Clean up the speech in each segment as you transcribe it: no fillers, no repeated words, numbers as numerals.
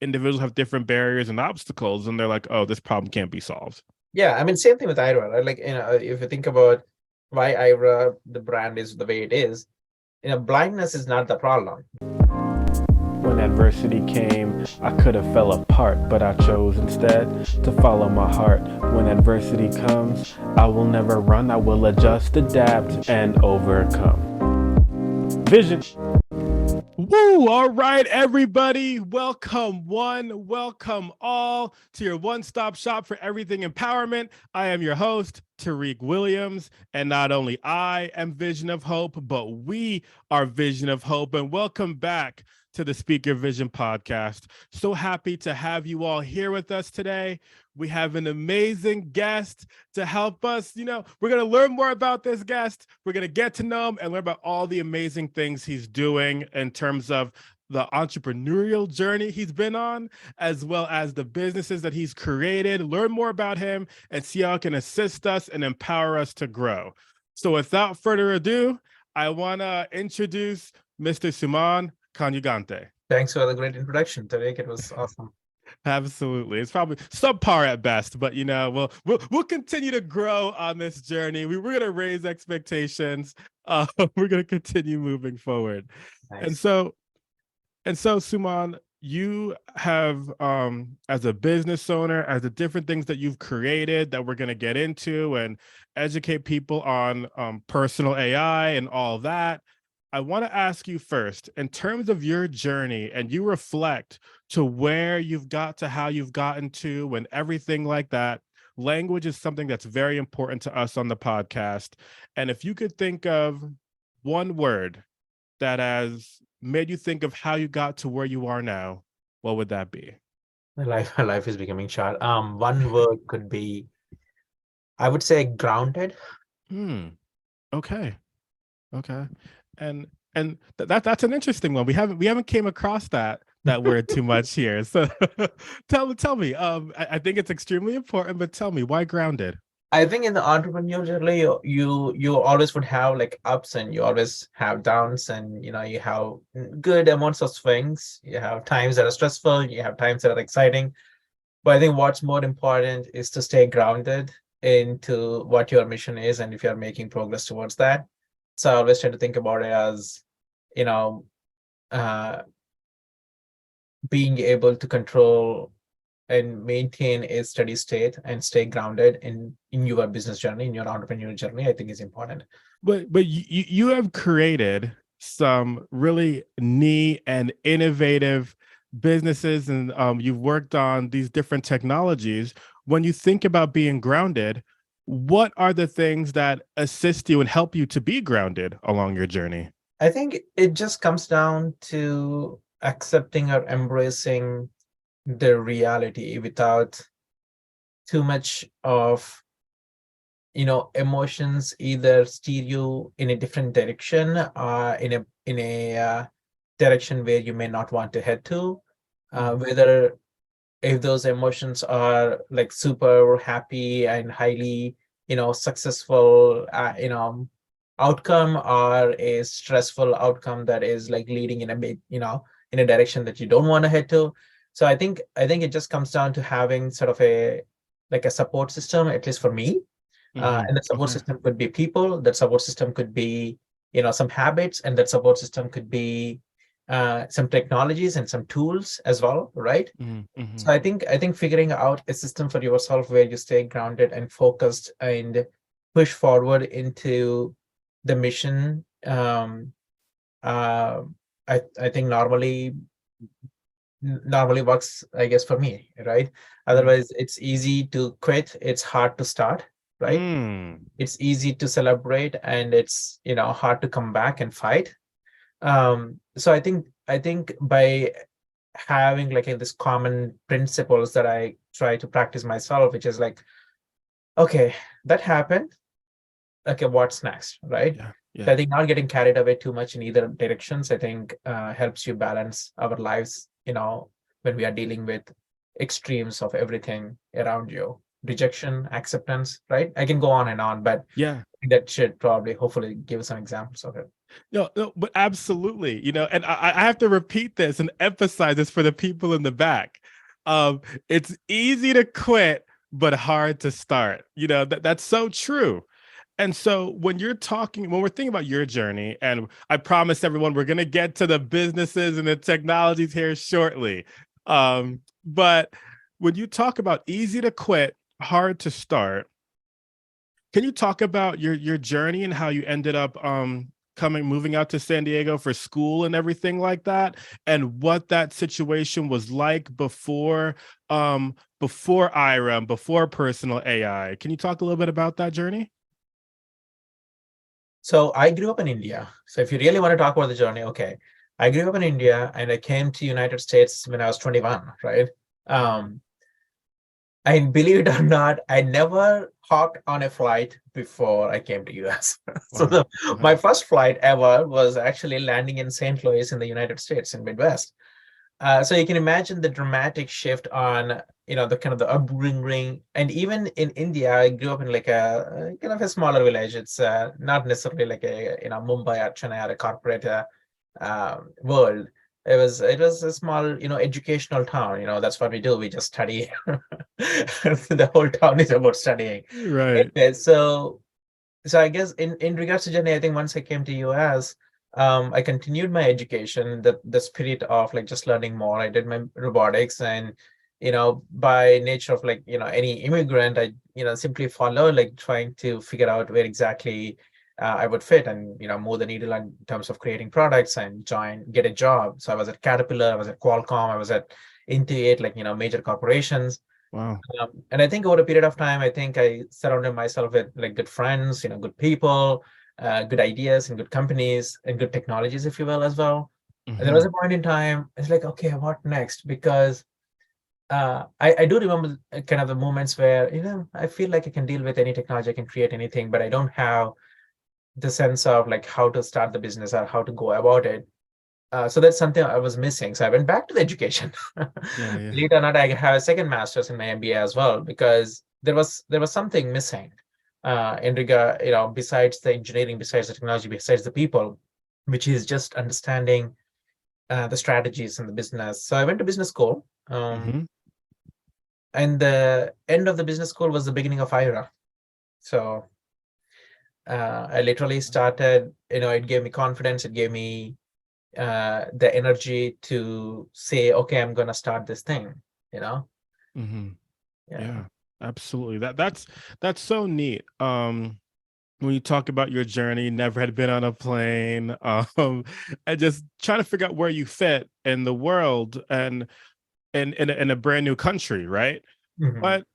individuals have different barriers and obstacles, and they're like, oh, this problem can't be solved. Yeah, I mean, same thing with Ira, right? Like, if you think about why Ira, the brand is the way it is, blindness is not the problem. When adversity came, I could have fell apart, but I chose instead to follow my heart. When adversity comes, I will never run, I will adjust, adapt, and overcome. Vision. Woo! All right, everybody. Welcome one, welcome all to your one-stop shop for everything empowerment. I am your host, Tariq Williams, and not only I am Vision of Hope, but we are Vision of Hope. And welcome back to the Speaker Vision podcast. So happy to have you all here with us today. We have an amazing guest to help us. We're going to learn more about this guest. We're going to get to know him and learn about all the amazing things he's doing in terms of the entrepreneurial journey he's been on, as well as the businesses that he's created, learn more about him and see how it can assist us and empower us to grow. So without further ado, I want to introduce Mr. Suman Kanuganti. Thanks for the great introduction, Tariq. It was awesome. Absolutely. It's probably subpar at best, but we'll continue to grow on this journey. We're going to raise expectations. We're going to continue moving forward. Nice. And so Suman, you have as a business owner, as the different things that you've created that we're going to get into and educate people on personal AI and all that. I want to ask you first, in terms of your journey, and you reflect to where you've got to how you've gotten to and everything like that. Language is something that's very important to us on the podcast. And if you could think of one word that has made you think of how you got to where you are now, what would that be? My life is becoming short. One word could be, I would say, grounded. Okay. And that's an interesting one. We haven't came across that word too much here. So tell me. I think it's extremely important, but tell me, why grounded? I think in the entrepreneurial journey, you always would have like ups and you always have downs, and you have good amounts of swings. You have times that are stressful, you have times that are exciting. But I think what's more important is to stay grounded into what your mission is and if you're making progress towards that. So I always try to think about it as, uh, being able to control and maintain a steady state and stay grounded in your business journey, in your entrepreneurial journey, I think is important. But you have created some really neat and innovative businesses, and you've worked on these different technologies. When you think about being grounded, what are the things that assist you and help you to be grounded along your journey? I think it just comes down to accepting or embracing the reality without too much of emotions either steer you in a different direction, in a direction where you may not want to head to, whether if those emotions are like super happy and highly successful outcome, or a stressful outcome that is like leading in a bit in a direction that you don't want to head to. So I think it just comes down to having sort of a support system, at least for me. And the support system could be people, that support system could be some habits, and that support system could be some technologies and some tools as well, right? So I think figuring out a system for yourself where you stay grounded and focused and push forward into the mission, I think normally works, I guess, for me, right? Otherwise it's easy to quit, it's hard to start, right? It's easy to celebrate, and it's hard to come back and fight. So I think by having like this common principles that I try to practice myself, which is like, okay, that happened, okay, what's next, right? So I think not getting carried away too much in either directions, I think helps you balance our lives, when we are dealing with extremes of everything around you, rejection, acceptance, right? I can go on and on, but Yeah. that should probably hopefully give some examples of it. No, no, but absolutely, and I have to repeat this and emphasize this for the people in the back. It's easy to quit, but hard to start. That's so true. And so when we're thinking about your journey, and I promise everyone we're going to get to the businesses and the technologies here shortly. But when you talk about easy to quit, hard to start, can you talk about your journey and how you ended up moving out to San Diego for school and everything like that, and what that situation was like before Ira and before personal AI? Can you talk a little bit about that journey? So I grew up in India. So if you really want to talk about the journey, okay. I grew up in India and I came to United States when I was 21, right? Um, and believe it or not, I never hopped on a flight before I came to US. So Wow. my Okay. first flight ever was actually landing in St. Louis in the United States in Midwest. So you can imagine the dramatic shift on, the kind of the upbringing. And even in India, I grew up in like a kind of a smaller village. It's not necessarily like a, Mumbai or Chennai or a corporate world. It was a small, educational town. That's what we do. We just study. The whole town is about studying. Right. Anyway, so I guess in regards to journey, I think once I came to US, I continued my education, the spirit of like just learning more. I did my robotics, and by nature of like any immigrant, I simply follow like trying to figure out where exactly I would fit, and move the needle in terms of creating products and get a job. So I was at Caterpillar, I was at Qualcomm, I was at Intuit, like major corporations. Wow. And I think over a period of time, I think I surrounded myself with like good friends, good people, good ideas, and good companies, and good technologies, if you will, as well. And there was Hmm. a point in time, it's like, okay, what next? Because I do remember kind of the moments where, I feel like I can deal with any technology, I can create anything, but I don't have the sense of like how to start the business or how to go about it. So that's something I was missing. So I went back to the education. Yeah, Believe yeah. it or not, I have a second master's in my MBA as well, because there was something missing in regard, besides the engineering, besides the technology, besides the people, which is just understanding the strategies in the business. So I went to business school, Hmm. and the end of the business school was the beginning of Ira. So I literally started. It gave me confidence. It gave me the energy to say, okay, I'm gonna start this thing, you know? Hmm. Yeah. Yeah, absolutely. That's so neat. When you talk about your journey, never had been on a plane, and just trying to figure out where you fit in the world and in a brand new country, right? Mhm. But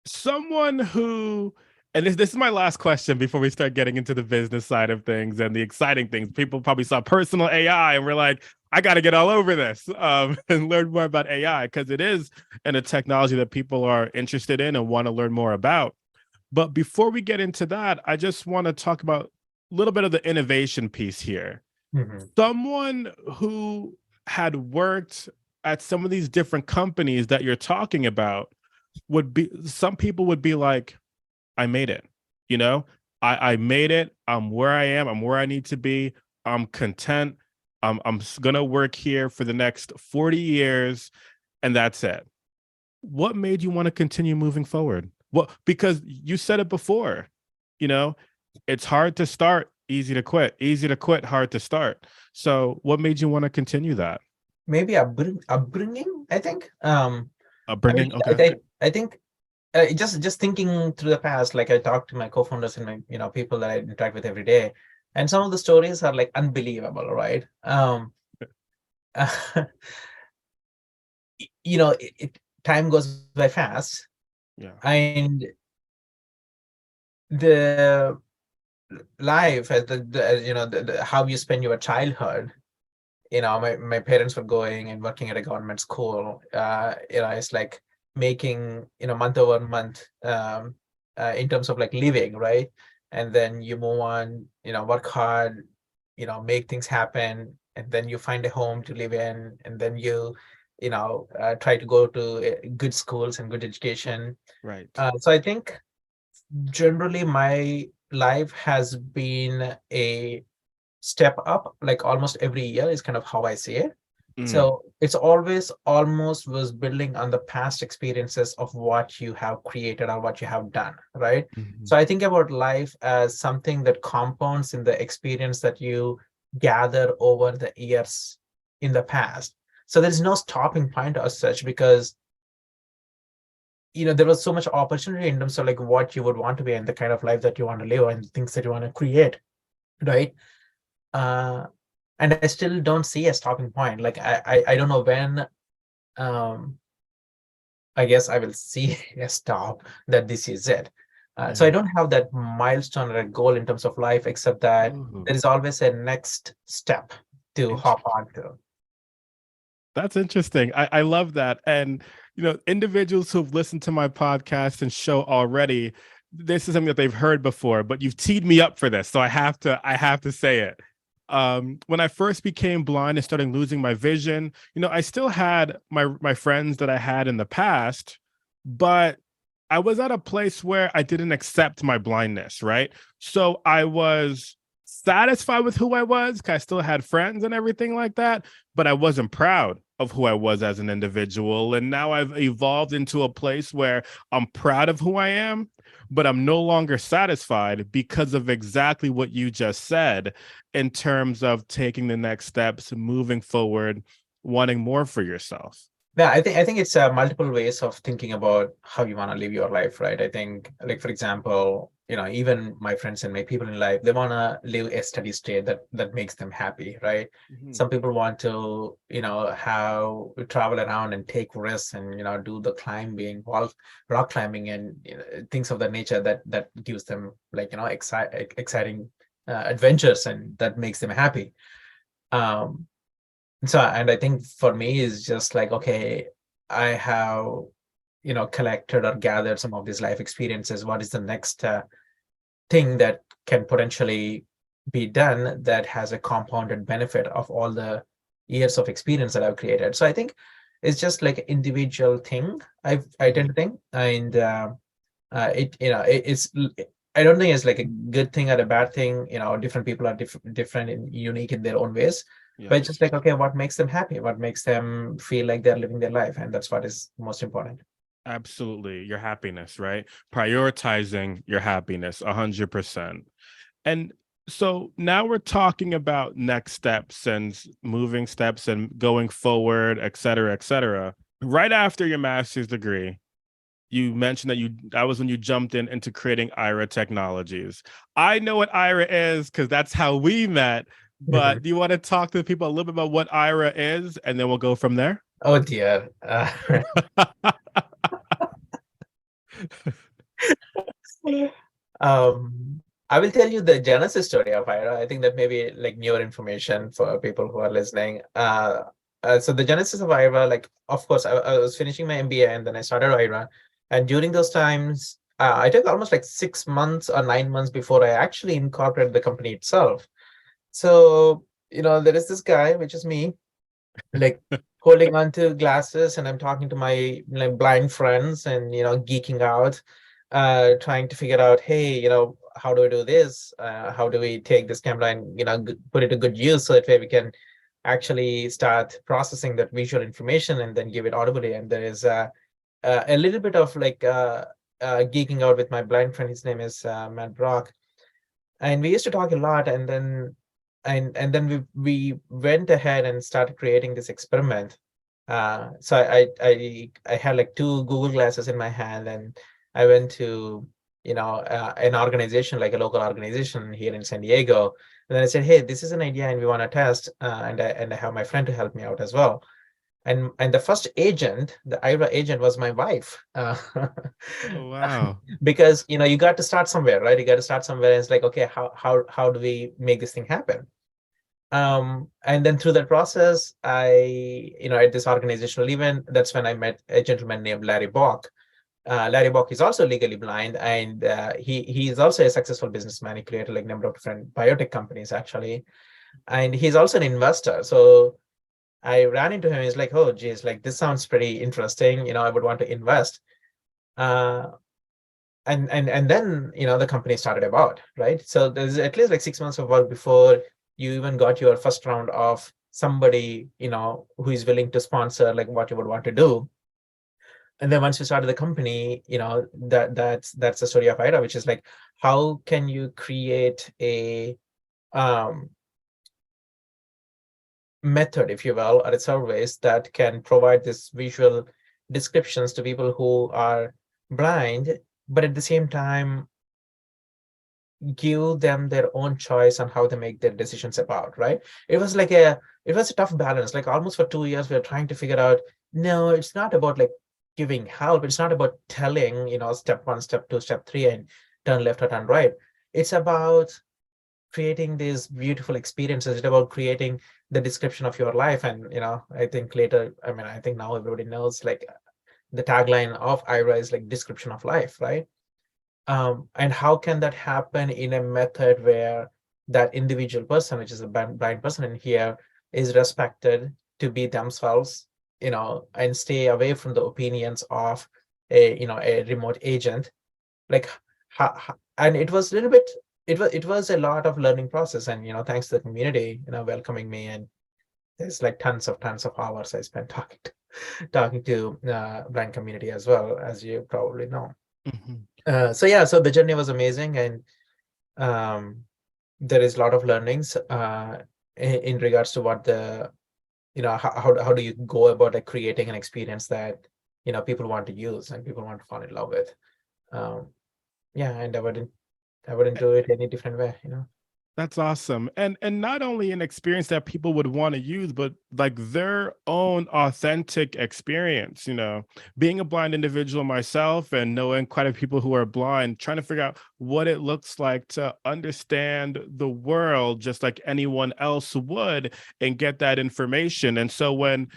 someone who, and this is my last question before we start getting into the business side of things and the exciting things. People probably saw personal AI and we're like, I got to get all over this and learn more about AI, because it is in a technology that people are interested in and want to learn more about. But before we get into that, I just want to talk about a little bit of the innovation piece here. Mhm. Someone who had worked at some of these different companies that you're talking about would be, some people would be like, I made it, you know, I made it. I'm where I am. I'm where I need to be. I'm content. I'm gonna work here for the next 40 years, and that's it. What made you want to continue moving forward? Well, because you said it before, you know, it's hard to start, easy to quit, easy to quit, hard to start. So what made you want to continue that Maybe upbringing, I think. I mean, upbringing? Okay. I think just thinking through the past, like I talk to my co-founders and my, people that I interact with every day, and some of the stories are like unbelievable, right? Time goes by fast, Yeah. and the life, how you spend your childhood. My parents were going and working at a government school. It's like making month over month, in terms of like living, right? And then you move on, work hard, make things happen, and then you find a home to live in, and then try to go to good schools and good education. Right. So I think generally my life has been a step up like almost every year is kind of how I see it. Mm, So it's always almost was building on the past experiences of what you have created or what you have done, right? mhm. So I think about life as something that compounds in the experience that you gather over the years in the past. So there's no stopping point as such, because there was so much opportunity in terms of like what you would want to be and the kind of life that you want to live and things that you want to create, right? uh and I still don't see a stopping point. Like I don't know when um I guess I will see a stop that this is it. So I Yeah. don't have that milestone or a goal in terms of life, except that Ooh, there is always a next step to hop interesting. on to. That's interesting. I love that. And, individuals who've listened to my podcast and show already, this is something that they've heard before, but you've teed me up for this. So I have to say it. When I first became blind and started losing my vision, I still had my friends that I had in the past, but I was at a place where I didn't accept my blindness, right? So I was satisfied with who I was, 'cause I still had friends and everything like that, but I wasn't proud of who I was as an individual. And now I've evolved into a place where I'm proud of who I am, but I'm no longer satisfied because of exactly what you just said in terms of taking the next steps, moving forward, wanting more for yourself. Yeah, I think it's multiple ways of thinking about how you want to live your life, right? I think, like for example, even my friends and my people in life, they want to live a steady state that makes them happy, right? Mhm. Some people want to, have travel around and take risks and do the climbing, rock climbing, and things of that nature that gives them like exciting adventures and that makes them happy. Um, so, and I think for me is just like, okay, I have, collected or gathered some of these life experiences. What is the next thing that can potentially be done that has a compounded benefit of all the years of experience that I've created? So I think it's just like an individual thing I tend Mhm. to think. And it's I don't think it's like a good thing or a bad thing. Different people are different and unique in their own ways. But it's Yes. just like, okay, what makes them happy? What makes them feel like they're living their life? And that's what is most important. Absolutely. Your happiness, right? Prioritizing your happiness 100%. And so now we're talking about next steps and moving steps and going forward, et cetera, et cetera. Right after your master's degree, you mentioned that was when you jumped into creating Ira Technologies. I know what Ira is because that's how we met. But do you want to talk to the people a little bit about what Ira is, and then we'll go from there? Oh dear. I will tell you the genesis story of Ira. I think that may be like newer information for people who are listening. So the genesis of Ira, like, of course, I was finishing my MBA and then I started Ira. And during those times, I took almost like 6 months or 9 months before I actually incorporated the company itself. So, there is this guy, which is me, like holding on to glasses, and I'm talking to my like blind friends and geeking out, trying to figure out, hey, how do we do this? How do we take this camera and put it to good use so that way we can actually start processing that visual information and then give it audibly. And there is a little bit of like geeking out with my blind friend. His name is Matt Brock, and we used to talk a lot. And then we went ahead and started creating this experiment. So I had like two Google glasses in my hand, and I went to an organization, like a local organization here in San Diego. And then I said, hey, this is an idea and we want to test, and I have my friend to help me out as well. And the first agent, the Ira agent, was my wife. Oh, wow. Because you got to start somewhere, right? You got to start somewhere, and it's like, okay, how do we make this thing happen? And then through that process, at this organizational event, that's when I met a gentleman named Larry Bock. Larry Bock is also legally blind, and he is also a successful businessman. He created like a number of different biotech companies actually, and he's also an investor. So I ran into him. He's like, oh, geez, like this sounds pretty interesting. I would want to invest. Uh, and then the company started about, right? So there's at least like 6 months of work before you even got your first round of somebody, who is willing to sponsor like what you would want to do. And then once you started the company, that's the story of Ira, which is like, how can you create a um, method, if you will, or a service that can provide this visual descriptions to people who are blind, but at the same time give them their own choice on how they make their decisions about, right? It was a tough balance. Like almost for 2 years, we were trying to figure out, no, it's not about like giving help. It's not about telling, step one, step two, step three, and turn left or turn right. It's about creating these beautiful experiences. It's about creating the description of your life. And, I think later, I think now everybody knows like the tagline of Ira is like description of life, right? And how can that happen in a method where that individual person, which is a blind person in here, is respected to be themselves, and stay away from the opinions of a remote agent. Like, and it was a little bit, it was a lot of learning process, and thanks to the community, welcoming me, and there's like tons of hours I spent talking to blind community as well, as you probably know. Mhm. So the journey was amazing, and um, there is a lot of learnings in regards to what the how do you go about like creating an experience that people want to use and people want to fall in love with. Um, yeah, and I wouldn't do it any different way. That's awesome. And not only an experience that people would want to use, but like their own authentic experience, Being a blind individual myself and knowing quite a few people who are blind, trying to figure out what it looks like to understand the world just like anyone else would and get that information. And so when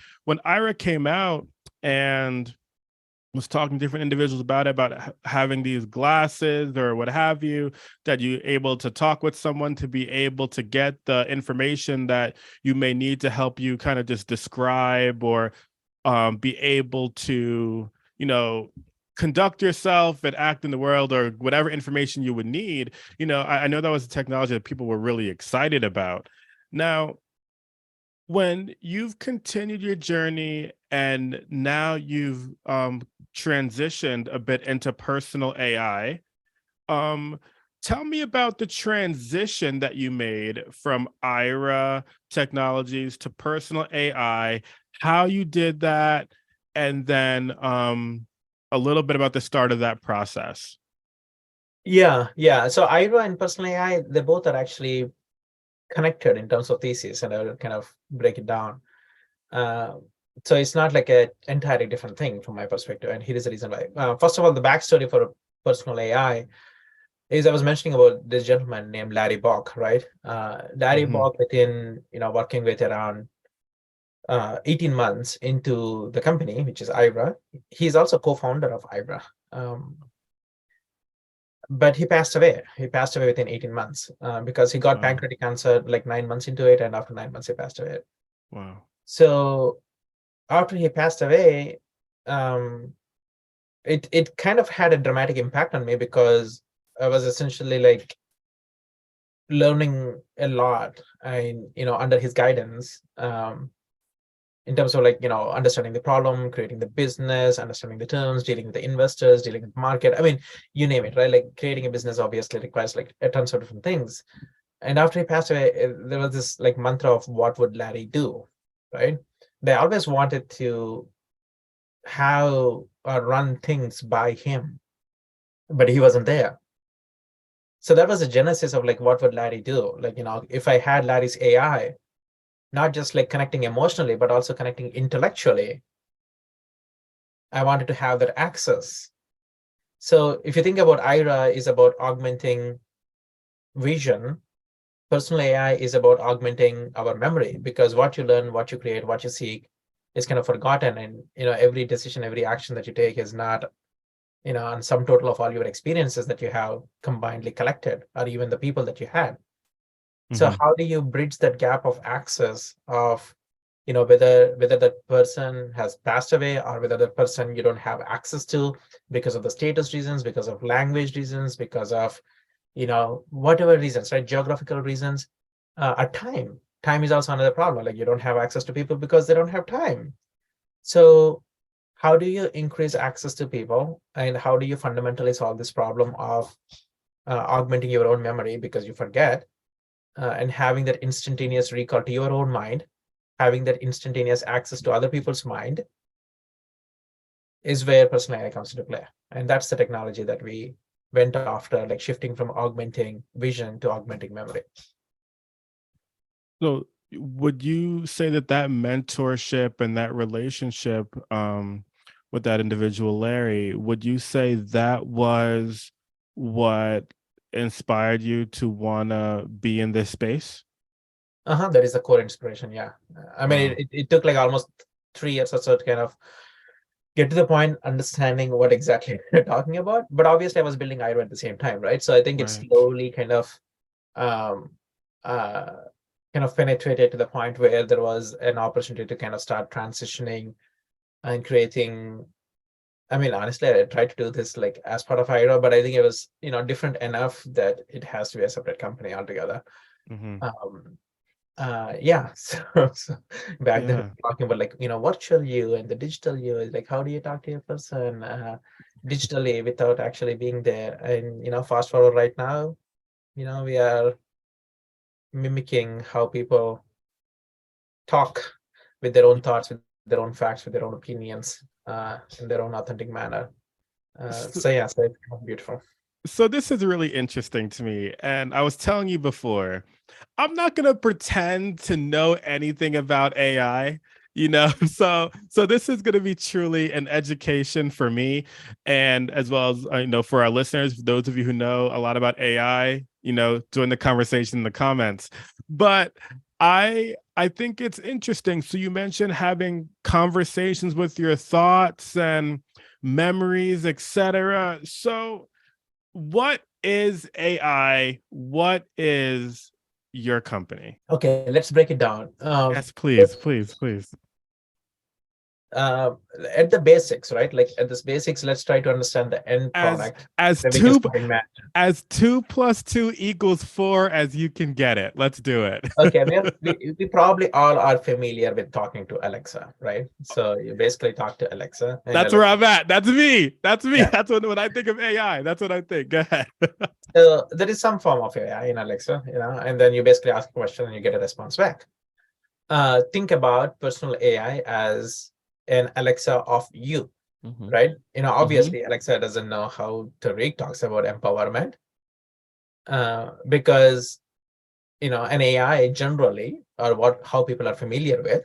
Ira came out and was talking to different individuals about it, about having these glasses or what have you, that you're able to talk with someone to be able to get the information that you may need to help you kind of just describe or be able to, conduct yourself and act in the world or whatever information you would need. I know that was a technology that people were really excited about. Now, when you've continued your journey and now you've transitioned a bit into personal AI, um, tell me about the transition that you made from Ira Technologies to personal AI, how you did that, and then a little bit about the start of that process. Yeah. So Ira and personal AI, they both are actually connected in terms of thesis, and I'll kind of break it down. Uh, so it's not like a entirely different thing from my perspective, and here is the reason why. First of all, the backstory for personal AI is I was mentioning about this gentleman named Larry Bock, right? Larry Hmm. Bock, within working with around 18 months into the company, which is Ira, he's also co-founder of Ira. Um, but he passed away. He passed away within 18 months because he got Wow. pancreatic cancer like 9 months into it, and after 9 months, he passed away. Wow. So after he passed away, um, it kind of had a dramatic impact on me because I was essentially like learning a lot, and under his guidance, in terms of like understanding the problem, creating the business, understanding the terms, dealing with the investors, dealing with the market. I mean, you name it, right? Like creating a business obviously requires like a tons of different things. And after he passed away, there was this like mantra of what would Larry do, right? They always wanted to have run things by him, but he wasn't there. So that was the genesis of like what would Larry do? Like, if I had Larry's AI, not just like connecting emotionally, but also connecting intellectually, I wanted to have that access. So if you think about Ira is about augmenting vision, personal AI is about augmenting our memory, because what you learn, what you create, what you seek is kind of forgotten. And every decision, every action that you take is not on sum total of all your experiences that you have combinedly collected, or even the people that you had. So Hmm. how do you bridge that gap of access of whether that person has passed away, or whether that person you don't have access to because of the status reasons, because of language reasons, because of whatever reasons, right? Geographical reasons. time. Time is also another problem. Like you don't have access to people because they don't have time. So how do you increase access to people, and how do you fundamentally solve this problem of augmenting your own memory because you forget, and having that instantaneous recall to your own mind, having that instantaneous access to other people's mind, is where personal AI comes into play. And that's the technology that we went after, like shifting from augmenting vision to augmenting memory. So would you say that that mentorship and that relationship with that individual, Larry, would you say that was what inspired you to want to be in this space? That is the core inspiration. Yeah. I mean, Wow. it took like almost 3 years or so to kind of get to the point, understanding what exactly we're talking about. But obviously, I was building Aira at the same time, right? So I think it Right. slowly um, uh, kind of penetrated to the point where there was an opportunity to kind of start transitioning and creating. I mean, honestly, I tried to do this like as part of Aira, but I think it was, different enough that it has to be a separate company altogether. Hmm. Um, yeah, so back then we Yeah. were talking about, like, virtual you and the digital you is like, how do you talk to a person digitally without actually being there? And fast forward right now, we are mimicking how people talk, with their own thoughts, with their own facts, with their own opinions, in their own authentic manner. So yeah, so it's kind of beautiful. So this is really interesting to me. And I was telling you before, I'm not going to pretend to know anything about AI, you know. So this is going to be truly an education for me, and as well as for our listeners, those of you who know a lot about AI, join the conversation in the comments. But I think it's interesting. So you mentioned having conversations with your thoughts and memories, etc. So what is AI? What is your company? Okay, let's break it down. Yes, please, please, please. uh, at the basics, right? Like at this basics, let's try to understand the end As product as that we can two start imagine. as 2 + 2 = 4 as you can get it. Let's do it. Okay, we probably all are familiar with talking to Alexa, right? So you basically talk to Alexa, and That's where Alexa, I'm at. That's me. That's me. yeah. That's when I think of AI. That's what I think. Go ahead. So there is some form of AI in Alexa, and then you basically ask a question and you get a response back. Think about personal AI as an Alexa of you, Mm-hmm. right? Mm-hmm. Obviously, Alexa doesn't know how Tariq talks about empowerment, because an AI generally, or how people are familiar with,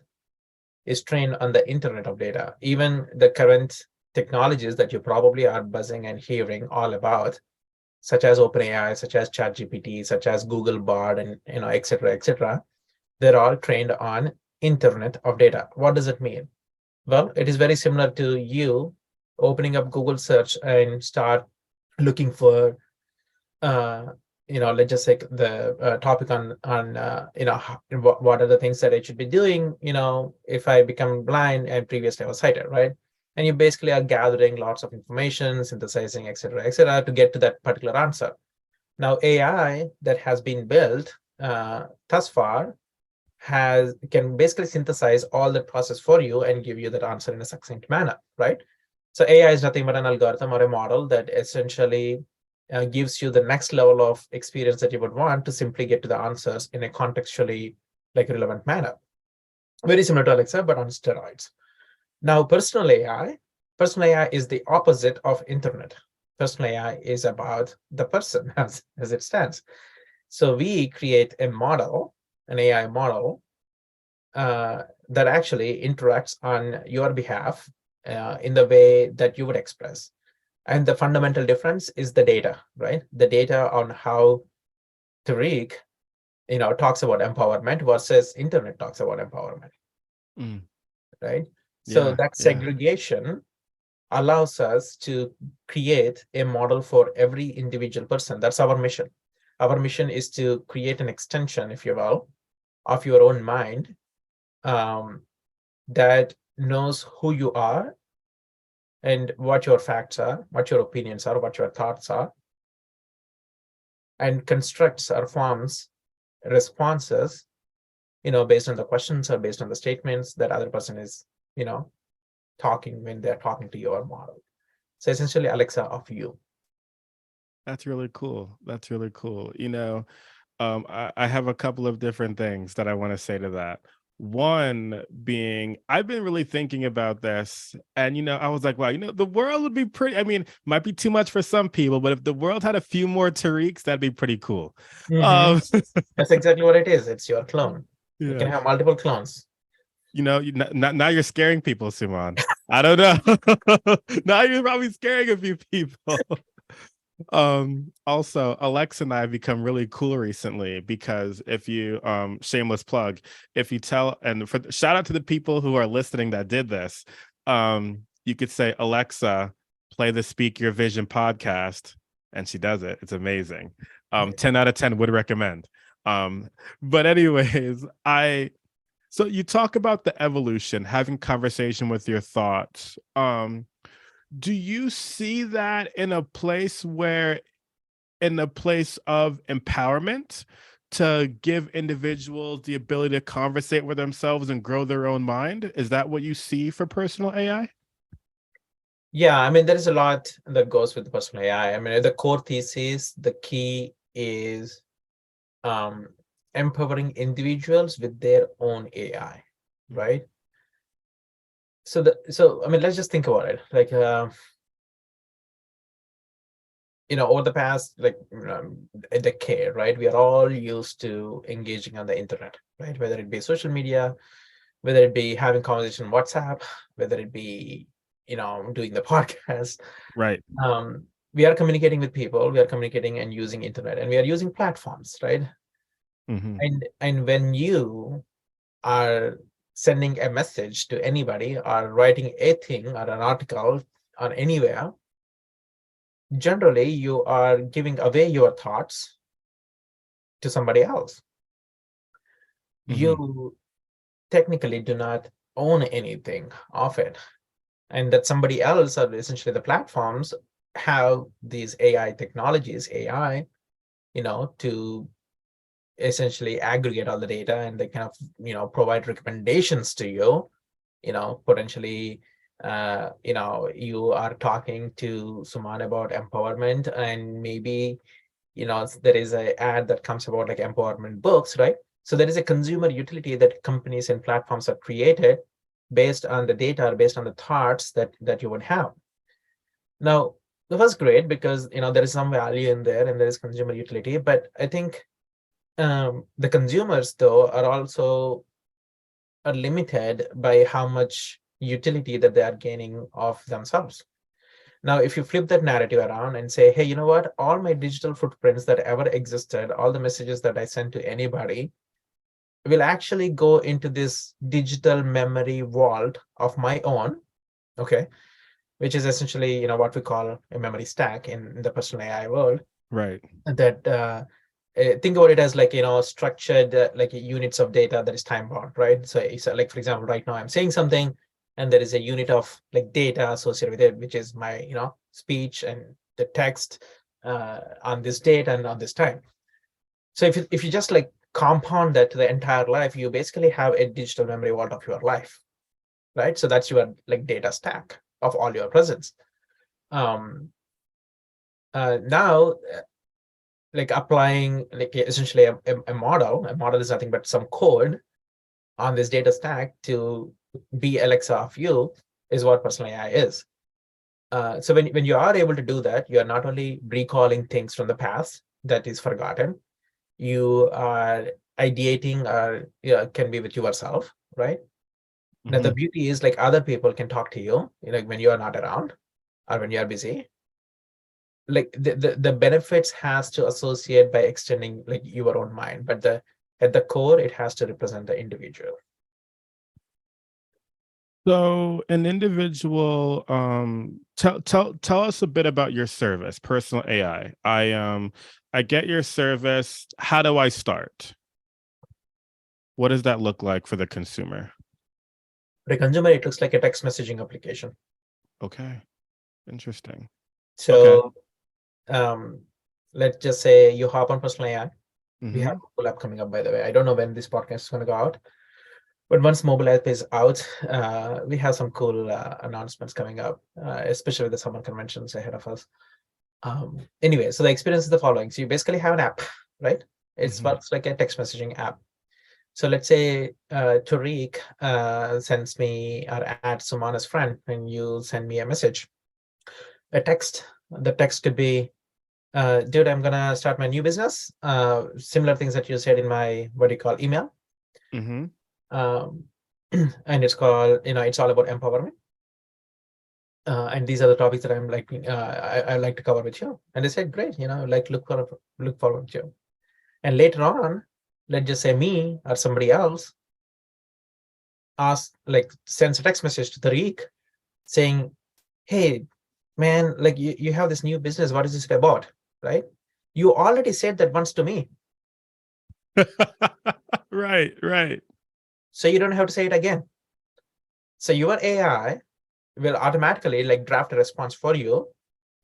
is trained on the internet of data. Even the current technologies that you probably are buzzing and hearing all about, such as OpenAI, such as ChatGPT, such as Google Bard, and et cetera, et cetera, they're all trained on internet of data. What does it mean? Well, it is very similar to you opening up Google search and start looking for uh, let's just say the topic on what are the things that I should be doing, if I become blind and previously I was sighted, right? And you basically are gathering lots of information, synthesizing, et cetera, to get to that particular answer. Now, AI that has been built thus far can basically synthesize all that process for you and give you that answer in a succinct manner, right? So AI is nothing but an algorithm or a model that essentially gives you the next level of experience that you would want to simply get to the answers in a contextually relevant manner. Very similar to Alexa, but on steroids. Now, personal AI is the opposite of internet. Personal AI is about the person as it stands. So we create a model, an AI model, that actually interacts on your behalf in the way that you would express. And the fundamental difference is the data, right? The data on how Tariq, talks about empowerment versus internet talks about empowerment, Mm, right? So yeah, that yeah. segregation allows us to create a model for every individual person. That's our mission. Our mission is to create an extension, if you will, of your own mind, um, that knows who you are and what your facts are, what your opinions are, what your thoughts are, and constructs or forms responses, based on the questions or based on the statements that other person is, talking when they're talking to your model. So essentially, Alexa of you. That's really cool. That's really cool. I have a couple of different things that I want to say to that. One being, I've been really thinking about this, and I was like, wow, the world would be pretty. I mean, might be too much for some people, but if the world had a few more Tariqs, that'd be pretty cool. Mhm. Um, That's exactly what it is. It's your clone. You can yeah, have multiple clones. now you're scaring people, Suman. I don't know. Now you're probably scaring a few people. Also, Alexa and I have become really cool recently because if you shameless plug, if you tell, and shout out to the people who are listening that did this, you could say, Alexa, play the Speak Your Vision podcast, and she does it. It's amazing. 10 out of 10 would recommend. But anyways, so you talk about the evolution, having conversation with your thoughts. Do you see that in a place of empowerment to give individuals the ability to conversate with themselves and grow their own mind? Is that what you see for personal AI? Yeah, I mean, there is a lot that goes with personal AI. I mean, at the core thesis, the key is um, empowering individuals with their own AI, right? So I mean, let's just think about it. Like, over the past a decade, right? We are all used to engaging on the internet, right? Whether it be social media, whether it be having conversation on WhatsApp, whether it be doing the podcast. Right. We are communicating with people, we are communicating and using internet, and we are using platforms, right? Mm-hmm. And when you are sending a message to anybody or writing a thing or an article or anywhere, generally you are giving away your thoughts to somebody else. Mm-hmm. You technically do not own anything of it, and that somebody else, or essentially the platforms, have these AI technologies, AI, to essentially aggregate all the data, and they kind of provide recommendations to you. Potentially, you are talking to Suman about empowerment, and maybe there is a ad that comes about like empowerment books, right? So there is a consumer utility that companies and platforms have created based on the data, or based on the thoughts that you would have. Now, that was great because there is some value in there and there is consumer utility, but I think the consumers though are limited by how much utility that they are gaining of themselves. Now, if you flip that narrative around and say, hey, you know what? All my digital footprints that ever existed, all the messages that I sent to anybody will actually go into this digital memory vault of my own, okay, which is essentially, what we call a memory stack in the personal AI world. Right. That think about it as like structured like units of data that is time bound, right? So it's like, for example, right now I'm saying something, and there is a unit of like data associated with it, which is my speech and the text on this date and on this time. So if you just like compound that to the entire life, you basically have a digital memory vault of your life, right? So that's your like data stack of all your presence. Now, like applying like essentially a model is nothing but some code on this data stack to be Alexa of you, is what personal AI is. So when you are able to do that, you are not only recalling things from the past that is forgotten, you are ideating, or can be with yourself, right? Now Mm-hmm. the beauty is like other people can talk to you, when you are not around or when you are busy. Like the benefits has to associate by extending like your own mind, but at the core it has to represent the individual. So an individual, tell us a bit about your service, personal AI. I get your service. How do I start? What does that look like for the consumer? For a consumer, it looks like a text messaging application. Okay, interesting. Okay. So um let's just say you hop on personal AI, We have Mm-hmm. a mobile app coming up, by the way. I don't know when this podcast is going to go out, but once mobile app is out, we have some cool announcements coming up, especially with the summer conventions ahead of us. Anyway, so the experience is the following. So you basically have an app, right? It Mm-hmm. works like a text messaging app. So let's say Tariq sends me or adds Suman as friend, and you send me a message, a text. The text could be, dude, I'm gonna start my new business. Similar things that you said in my what do you call email. Mm-hmm. Um, and it's called, it's all about empowerment. And these are the topics that I'm like, I like to cover with you. And they said, great, like look forward to. And later on, let's just say me or somebody else sends a text message to Tariq saying, hey, man, like you have this new business. What is this about? Right? You already said that once to me. Right, right. So you don't have to say it again. So your AI will automatically like draft a response for you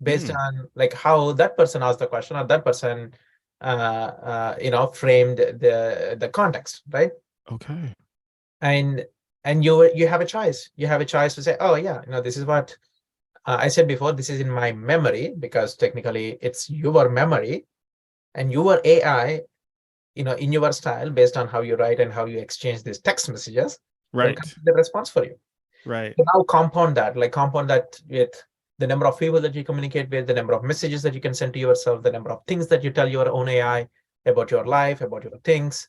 based Mm, on like how that person asked the question or that person framed the context, right? okay. And you have a choice. You have a choice to say, oh yeah, this is what I said before. This is in my memory because technically it's your memory and your AI, in your style based on how you write and how you exchange these text messages will come Right, with the response for you. right. So now compound that with the number of people that you communicate with, the number of messages that you can send to yourself, the number of things that you tell your own AI about your life, about your things.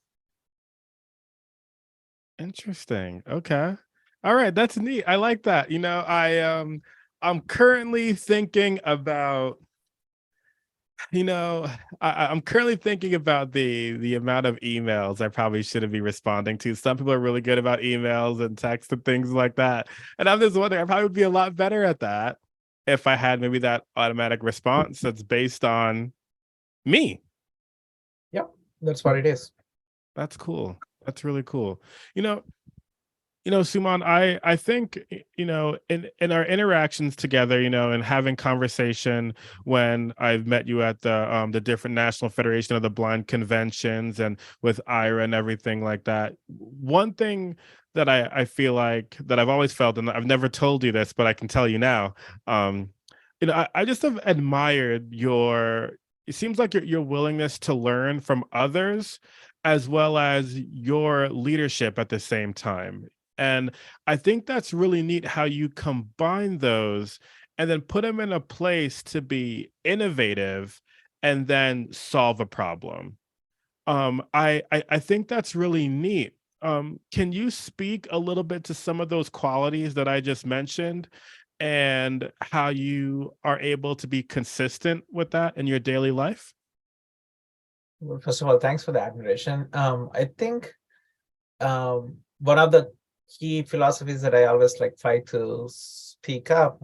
Interesting. Okay. All right, that's neat. I like that. I'm currently thinking about, I'm currently thinking about the amount of emails I probably shouldn't be responding to. Some people are really good about emails and text and things like that. And I'm just wondering, I probably would be a lot better at that if I had maybe that automatic response that's based on me. Yeah, that's what it is. That's cool. That's really cool. You know, Suman, I think in our interactions together, and having conversation when I've met you at the different National Federation of the Blind conventions and with Ira and everything like that. One thing that I feel like that I've always felt, and I've never told you this, but I can tell you now. Um, I just have admired your. It seems like your willingness to learn from others as well as your leadership at the same time. And I think that's really neat how you combine those and then put them in a place to be innovative and then solve a problem. I think that's really neat. Can you speak a little bit to some of those qualities that I just mentioned and how you are able to be consistent with that in your daily life? Well, first of all, thanks for the admiration. I think one of the key philosophies that I always like try to speak up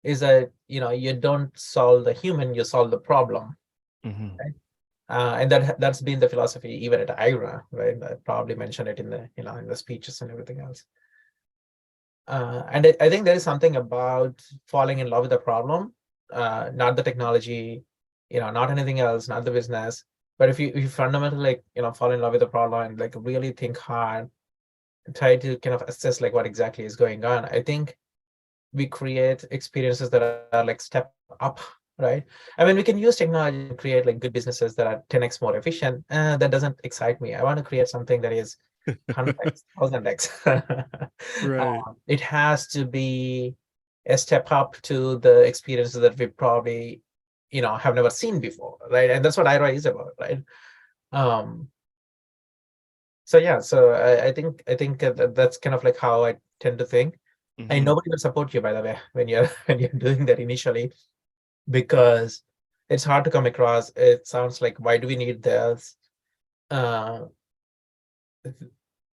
is that you don't solve the human, you solve the problem, Hmm. right? And that's been the philosophy even at Ira, right? I probably mentioned it in the speeches and everything else. And I think there is something about falling in love with the problem, not the technology, not anything else, not the business. But if you fundamentally fall in love with the problem and like really think hard, and try to kind of assess like what exactly is going on, I think we create experiences that are like step up, right? I mean, we can use technology to create like good businesses that are 10x more efficient. That doesn't excite me. I want to create something that is 100x, 1000x. Right. It has to be a step up to the experiences that we probably, have never seen before, right? And that's what IRA is about, right? Um, so yeah, so I think that's kind of like how I tend to think. And Hmm. nobody will support you, by the way, when you're when you're doing that initially, because it's hard to come across. It sounds like, why do we need this? Uh,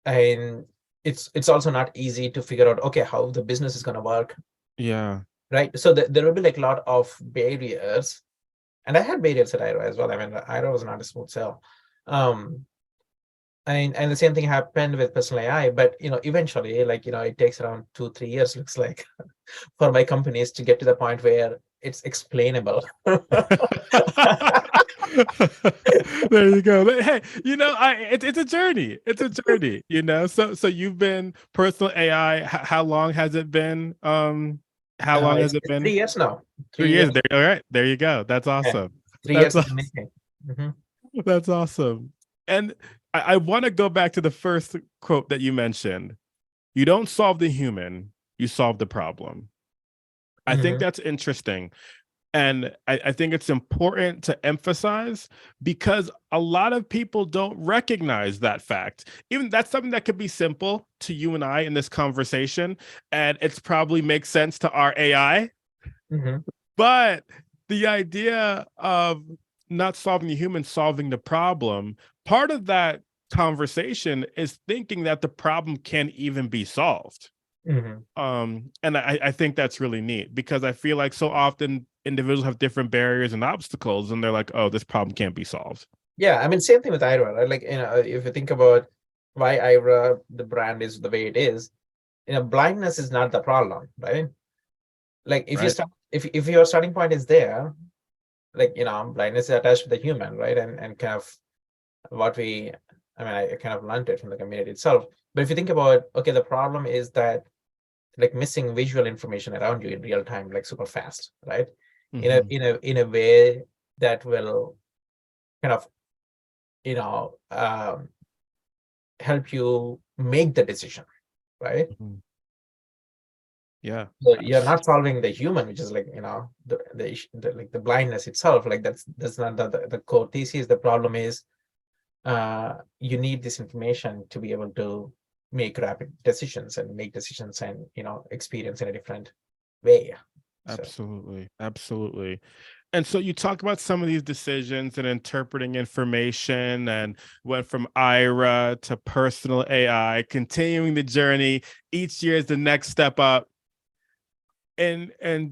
and it's also not easy to figure out, okay, how the business is going to work, Yeah. right? So there will be like a lot of barriers, and I had barriers at Ira as well. I mean, Ira was not a smooth sell. Um, and the same thing happened with personal AI, but eventually, like it takes around 2-3 years, looks like, for my companies to get to the point where it's explainable. There you go. But hey, it's a journey. It's a journey, So you've been personal AI. How long has it been? How long has it It's been? 3 years now. 3 years. 3 years. There. All right. There you go. That's Yeah. awesome. three That's years in the awesome. making. Mhm. That's awesome. And I want to go back to the first quote that you mentioned. You don't solve the human, you solve the problem. I think Mhm. that's interesting. And I think it's important to emphasize because a lot of people don't recognize that fact. Even that's something that could be simple to you and I in this conversation. And it's probably makes sense to our AI. Mhm. But the idea of not solving the human, solving the problem, part of that conversation is thinking that the problem can't even be solved. Mhm. And I think that's really neat because I feel like so often individuals have different barriers and obstacles, and they're like, "Oh, this problem can't be solved." Yeah, I mean, same thing with Ira, right? Like, if you think about why Ira, the brand is the way it is, blindness is not the problem, right? Like, Right. if your starting point is there, like, blindness is attached to the human, right? And kind of what we, I mean, I kind of learned it from the community itself. But if you think about, okay, the problem is that like missing visual information around you in real time, like super fast, right? Hmm. In a way that will kind of, you know, help you make the decision, right? Hmm. Yeah. So you're not solving the human, which is like, like the blindness itself. Like that's not the core thesis. The problem is you need this information to be able to make rapid decisions and make decisions and experience in a different way. So Absolutely. Absolutely. And so you talk about some of these decisions and interpreting information and went from Ira to personal AI, continuing the journey. Each year is the next step up. And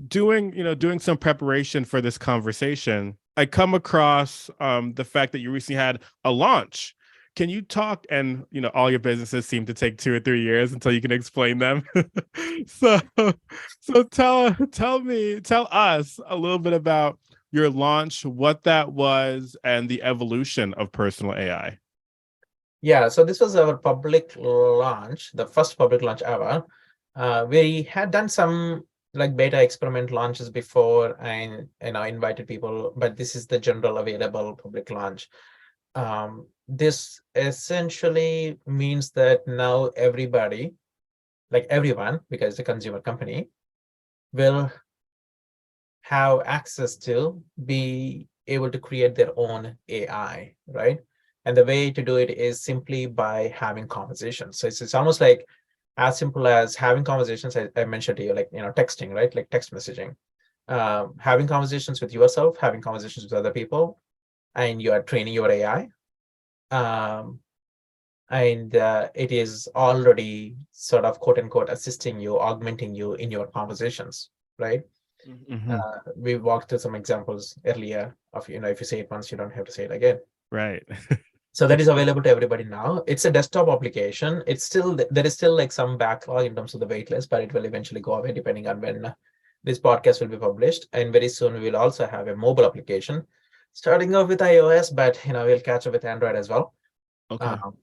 doing some preparation for this conversation, I come across the fact that you recently had a launch. Can you talk? And all your businesses seem to take 2 or 3 years until you can explain them. so so tell us a little bit about your launch, what that was, and the evolution of personal AI. yeah, so this was our public launch, the first public launch ever. We had done some like beta experiment launches before and invited people, but this is the general available public launch. This essentially means that now everybody, like everyone, because it's a consumer company, will have access to be able to create their own AI, right? And the way to do it is simply by having conversations. So it's almost like as simple as having conversations. I mentioned to you, like texting, right? Like text messaging, having conversations with yourself, having conversations with other people, and you are training your AI. Um, and it is already sort of quote unquote assisting you, augmenting you in your conversations, right? Mhm. We walked through some examples earlier of, if you say it once, you don't have to say it again. Right. So that is available to everybody now. It's a desktop application. It's still, there is still like some backlog in terms of the waitlist, but it will eventually go away depending on when this podcast will be published. And very soon we will also have a mobile application, starting off with iOS, but we'll catch up with Android as well. Okay. Um,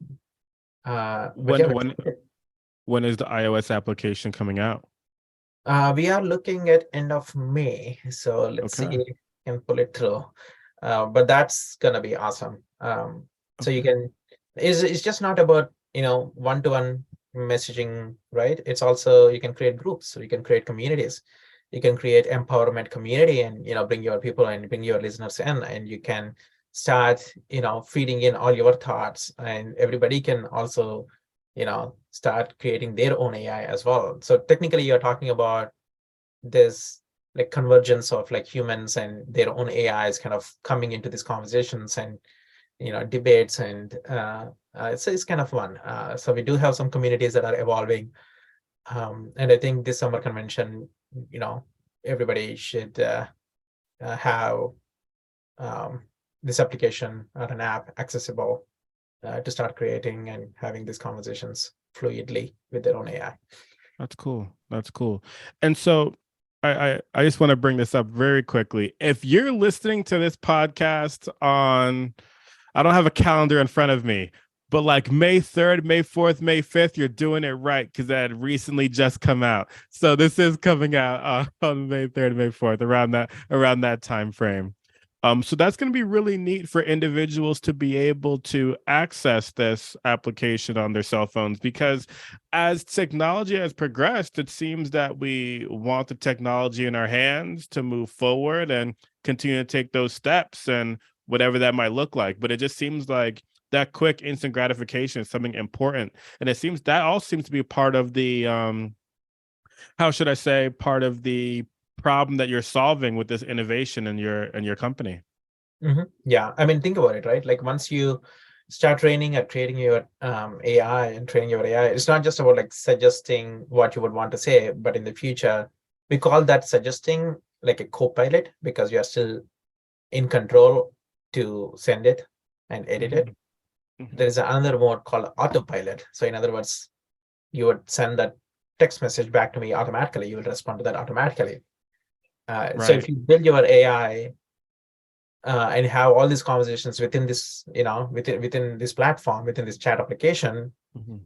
but when yeah, when when is the iOS application coming out? we are looking at end of May, so let's see Okay. if we can pull it through. But that's gonna be awesome. So you Okay. can, it's just not about one-to-one messaging, right? It's also you can create groups, so you can create communities, you can create empowerment community, and bring your people and bring your listeners in, and you can start feeding in all your thoughts, and everybody can also start creating their own AI as well. So technically, you're talking about this like convergence of like humans and their own AIs kind of coming into these conversations and debates, and it's kind of fun. So we do have some communities that are evolving, and I think this summer convention, everybody should have um, this application or an app accessible to start creating and having these conversations fluidly with their own AI. That's cool. That's cool. And so I just want to bring this up very quickly. If you're listening to this podcast on, I don't have a calendar in front of me, but like May 3rd, May 4th, May 5th, you're doing it right because that had recently just come out. So this is coming out on May 3rd, May 4th, around that time frame. So that's going to be really neat for individuals to be able to access this application on their cell phones because as technology has progressed, it seems that we want the technology in our hands to move forward and continue to take those steps and whatever that might look like. But it just seems like that quick instant gratification is something important. And it seems that all seems to be part of the how should I say, part of the problem that you're solving with this innovation in your company. Yeah, I mean, think about it, right? Like once you start training at creating your AI and training your AI, it's not just about like suggesting what you would want to say, but in the future, we call that suggesting like a co-pilot because you are still in control to send it and edit it. Mhm, There mhm. is another mode called autopilot. So in other words, you would send that text message back to me automatically. You will respond to that automatically. So if Right. you build your AI and have all these conversations within this, within this platform, within this chat application, Mhm.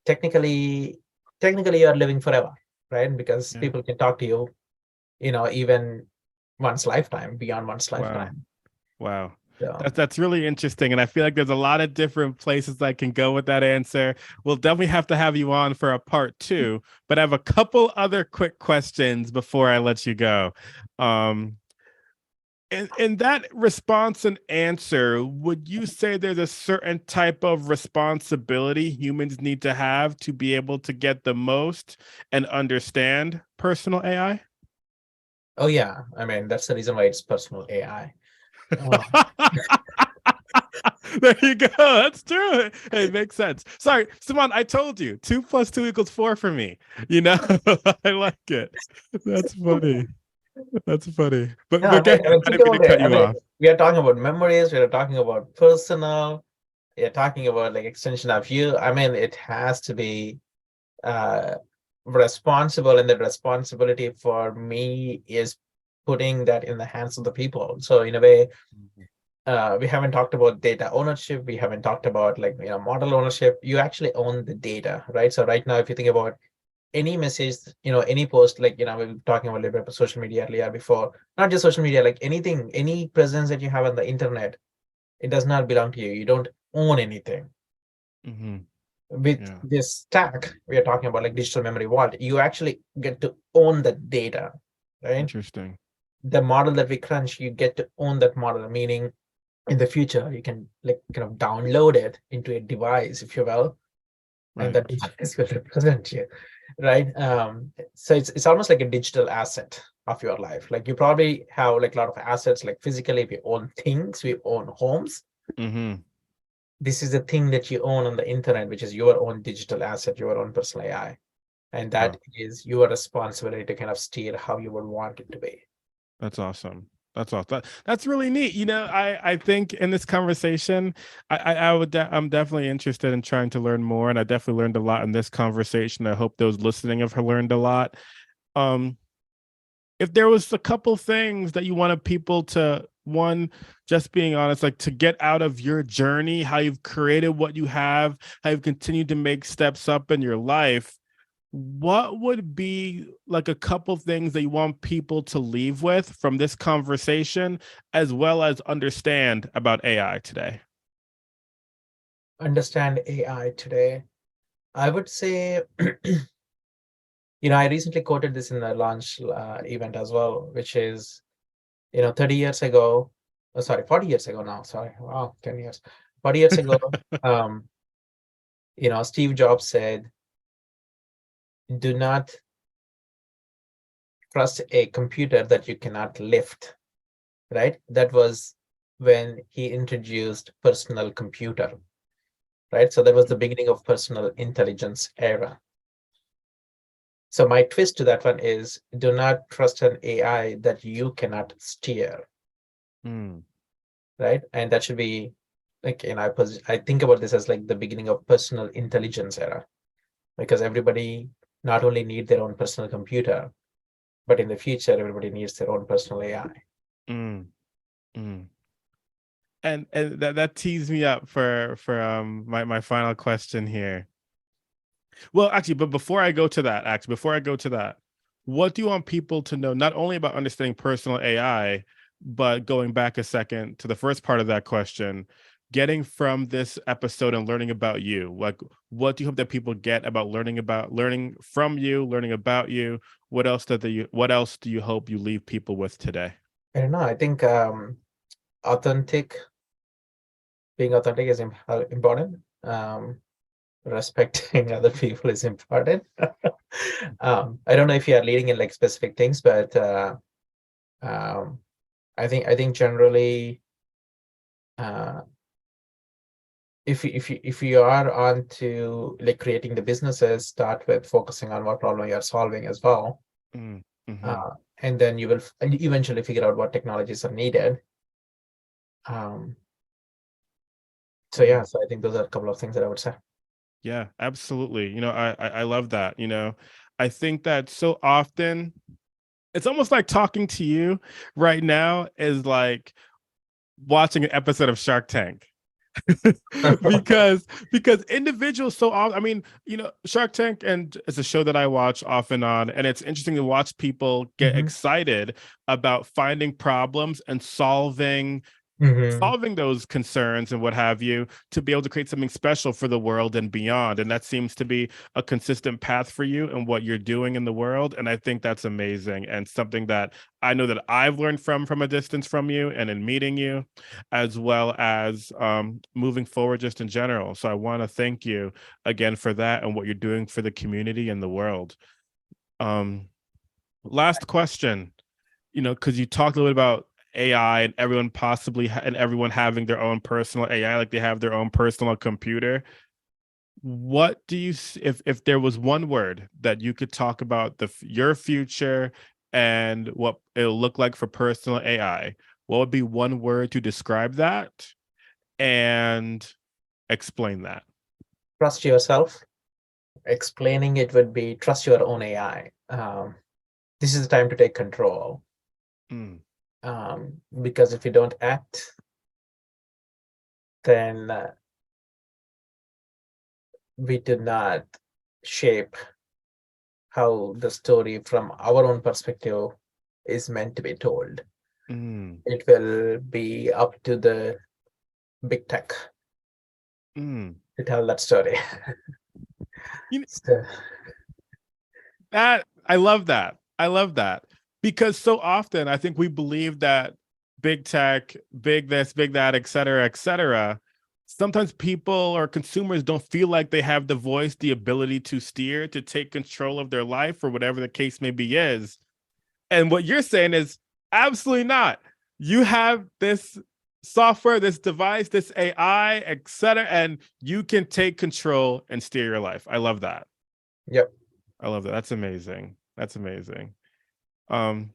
technically, technically you are living forever, right? Because Yeah. people can talk to you, even one's lifetime, beyond one's Wow. lifetime. Wow. So That's really interesting. And I feel like there's a lot of different places I can go with that answer. We'll definitely have to have you on for a part two, but I have a couple other quick questions before I let you go. Um, in that response and answer, would you say there's a certain type of responsibility humans need to have to be able to get the most and understand personal AI? oh yeah, I mean that's the reason why it's personal AI. Uh, There you go. That's true. It makes sense. Sorry, Simon, I told you 2 + 2 = 4 for me. You know, I like it. That's funny. That's funny. yeah, But go ahead. I mean I think didn't mean to about it. cut I you mean, off. we are talking about memories, we are talking about personal, we are talking about like extension of you. I mean, it has to be uh, responsible, and the responsibility for me is putting that in the hands of the people. So in a way, we haven't talked about data ownership. We haven't talked about like model ownership. You actually own the data, right? So right now, if you think about any message, any post, like we were talking about a little bit about social media earlier before, not just social media, like anything, any presence that you have on the internet, it does not belong to you. You don't own anything. Hmm. With Yeah. this stack we are talking about, like digital memory vault, you actually get to own the data, right? Interesting. The model that we crunch, you get to own that model, meaning in the future you can like kind of download it into a device, if you will, and Right. that device will represent you, right? So it's almost like a digital asset of your life. Like you probably have like a lot of assets, like physically we own things, we own homes. Hmm. This is the thing that you own on the internet, which is your own digital asset, your own personal AI. And that Wow. is your responsibility to kind of steer how you would want it to be. That's awesome. That's awesome. That's really neat. You know, I think in this conversation, I'm definitely interested in trying to learn more, and I definitely learned a lot in this conversation. I hope those listening have learned a lot. Um, if there was a couple things that you wanted people to, one, just being honest, like to get out of your journey, how you've created what you have, how you've continued to make steps up in your life, what would be like a couple things that you want people to leave with from this conversation, as well as understand about AI today? Understand AI today. I would say, I recently quoted this in the launch event as well, which is, 30 years ago, oh, sorry, 40 years ago now, sorry, wow, 10 years, 40 years ago, um, Steve Jobs said, do not trust a computer that you cannot lift, right? That was when he introduced personal computer, right? So that was the beginning of personal intelligence era. So my twist to that one is do not trust an AI that you cannot steer, Hmm. right? And that should be like, I think about this as like the beginning of personal intelligence era, because everybody not only need their own personal computer, but in the future, everybody needs their own personal AI. Mm, mm. And that tees me up for my final question here. Well, actually, but before I go to that, what do you want people to know, not only about understanding personal AI, but going back a second to the first part of that question, getting from this episode and learning about you? Like, what do you hope that people get about learning from you, learning about you? What else do you hope you leave people with today? I don't know. I think authentic, being authentic is important. Respecting other people is important. I don't know if you are leading in like specific things, but um, I think generally, uh, if you are on to like creating the businesses, start with focusing on what problem you are solving as well, Mm, mhm, uh, and then you will eventually figure out what technologies are needed. Um, so yeah, mm. so I think those are a couple of things that I would say. Yeah, absolutely. I love that. I think that so often it's almost like talking to you right now is like watching an episode of Shark Tank. because individuals so often, I mean, Shark Tank and it's a show that I watch off and on, and it's interesting to watch people get Hmm. excited about finding problems and Hmm. solving those concerns and what have you, to be able to create something special for the world and beyond. And that seems to be a consistent path for you and what you're doing in the world. And I think that's amazing and something that I know that I've learned from a distance from you and in meeting you, as well as moving forward just in general. So I want to thank you again for that and what you're doing for the community and the world. Um, Last question, because you talked a little bit about AI and everyone having their own personal AI, like they have their own personal computer. What do you, if there was one word that you could talk about your future and what it'll look like for personal AI, what would be one word to describe that and explain that? Trust yourself. Explaining it would be trust your own AI. This is the time to take control. Mm, Because if you don't act, then we do not shape how the story from our own perspective is meant to be told. mm, It will be up to the big tech mm. to tell that story. You So, That I love that. I love that because so often I think we believe that big tech, big this, big that, et cetera, et cetera. Sometimes people or consumers don't feel like they have the voice, the ability to steer, to take control of their life or whatever the case may be is. And what you're saying is absolutely not. You have this software, this device, this AI, et cetera, and you can take control and steer your life. I love that. yep. I love that. That's amazing. That's amazing. Um,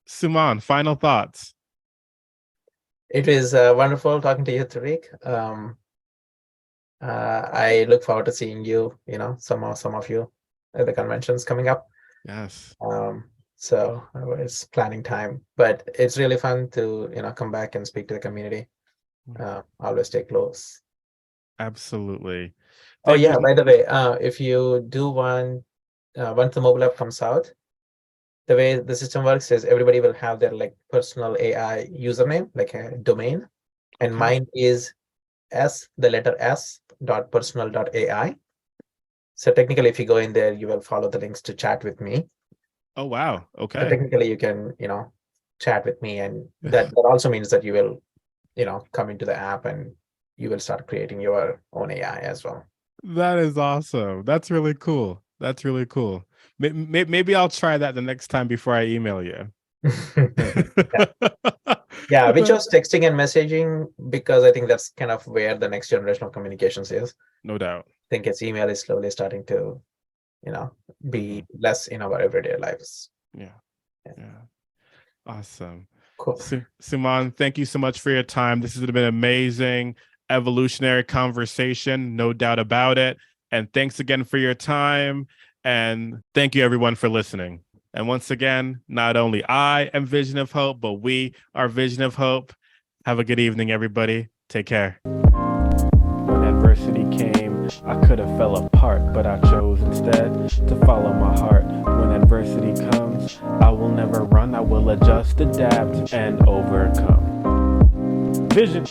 Suman, final thoughts. It was wonderful talking to you, Tariq. I look forward to seeing you, some of you at the conventions coming up. Yes, So it's planning time, but it's really fun to, come back and speak to the community. Always stay close. absolutely. Oh Thank you. yeah, by the way, if you do want, once the mobile app comes out, the way the system works is everybody will have their like personal AI username, like a domain, and Okay. mine is the letter S dot personal dot AI. So technically, if you go in there, you will follow the links to chat with me. Oh wow. So Okay. technically, you can, chat with me, and that also means that you will, come into the app and you will start creating your own AI as well. That is awesome. That's really cool. That's really cool. Maybe I'll try that the next time before I email you. Yeah. Yeah, we chose texting and messaging because I think that's kind of where the next generation of communications is. No doubt. I think its email is slowly starting to, you know, Mhm. be less in our everyday lives. Yeah. Yeah, Yeah. Awesome. cool. Suman, thank you so much for your time. This has been an amazing evolutionary conversation, no doubt about it. And thanks again for your time. And thank you, everyone, for listening. And once again, not only I am Vision of Hope, but we are Vision of Hope. Have a good evening, everybody. Take care. When adversity came, I could have fell apart, but I chose instead to follow my heart. When adversity comes, I will never run. I will adjust, adapt, and overcome. Vision.